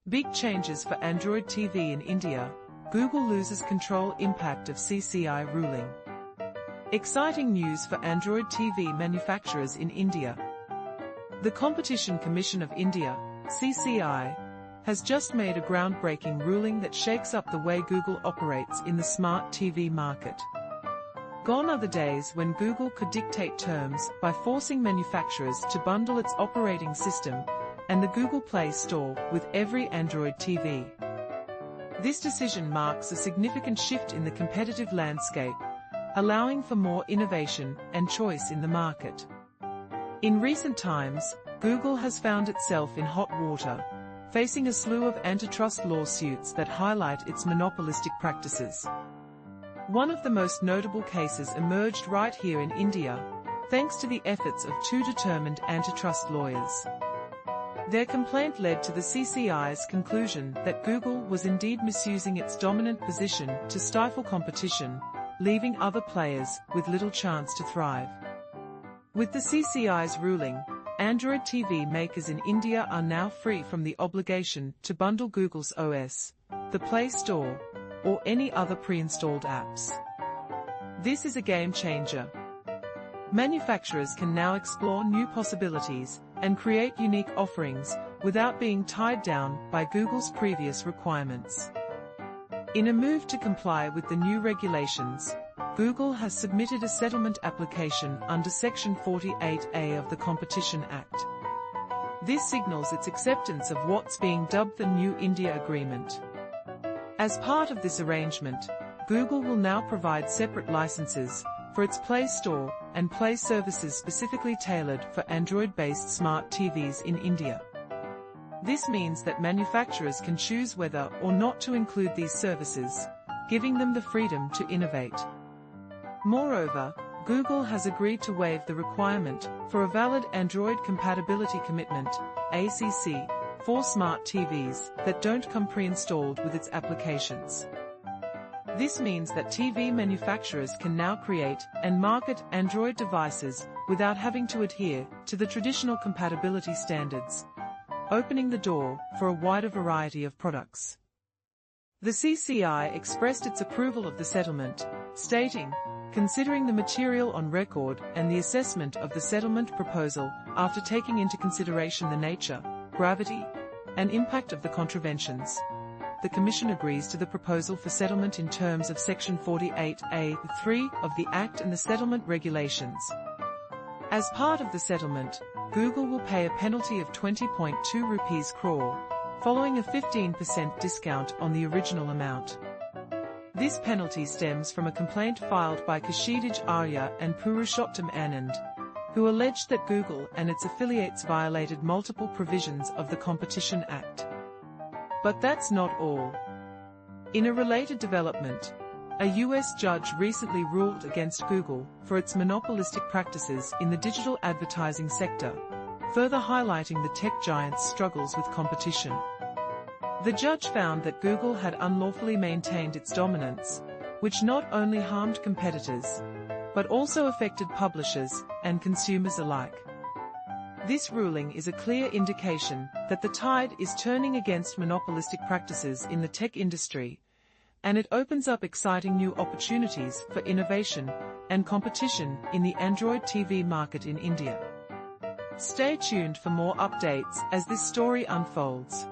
Big changes for Android TV in India. Google loses control, impact of CCI ruling. Exciting news for Android TV manufacturers in India. The Competition Commission of India, CCI, has just made a groundbreaking ruling that shakes up the way Google operates in the smart TV market. Gone are the days when Google could dictate terms by forcing manufacturers to bundle its operating system and the Google Play Store with every Android TV. This decision marks a significant shift in the competitive landscape, allowing for more innovation and choice in the market. In recent times, Google has found itself in hot water, facing a slew of antitrust lawsuits that highlight its monopolistic practices. One of the most notable cases emerged right here in India, thanks to the efforts of two determined antitrust lawyers. Their complaint led to the CCI's conclusion that Google was indeed misusing its dominant position to stifle competition, leaving other players with little chance to thrive. With the CCI's ruling, Android TV makers in India are now free from the obligation to bundle Google's OS, the Play Store, or any other pre-installed apps. This is a game changer. Manufacturers can now explore new possibilities and create unique offerings without being tied down by Google's previous requirements. In a move to comply with the new regulations, Google has submitted a settlement application under Section 48A of the Competition Act. This signals its acceptance of what's being dubbed the New India Agreement. As part of this arrangement, Google will now provide separate licenses for its Play Store and Play services specifically tailored for Android-based smart TVs in India. This means that manufacturers can choose whether or not to include these services, giving them the freedom to innovate. Moreover, Google has agreed to waive the requirement for a valid Android compatibility commitment, ACC, for smart TVs that don't come pre-installed with its applications. This means that TV manufacturers can now create and market Android devices without having to adhere to the traditional compatibility standards, opening the door for a wider variety of products. The CCI expressed its approval of the settlement, stating, "Considering the material on record and the assessment of the settlement proposal after taking into consideration the nature, gravity, and impact of the contraventions, the Commission agrees to the proposal for settlement in terms of Section 48A(3) of the Act and the settlement regulations." As part of the settlement, Google will pay a penalty of 20.2 rupees crore, following a 15% discount on the original amount. This penalty stems from a complaint filed by Kashidij Arya and Purushottam Anand, who alleged that Google and its affiliates violated multiple provisions of the Competition Act. But that's not all. In a related development, a US judge recently ruled against Google for its monopolistic practices in the digital advertising sector, further highlighting the tech giant's struggles with competition. The judge found that Google had unlawfully maintained its dominance, which not only harmed competitors, but also affected publishers and consumers alike. This ruling is a clear indication that the tide is turning against monopolistic practices in the tech industry, and it opens up exciting new opportunities for innovation and competition in the Android TV market in India. Stay tuned for more updates as this story unfolds.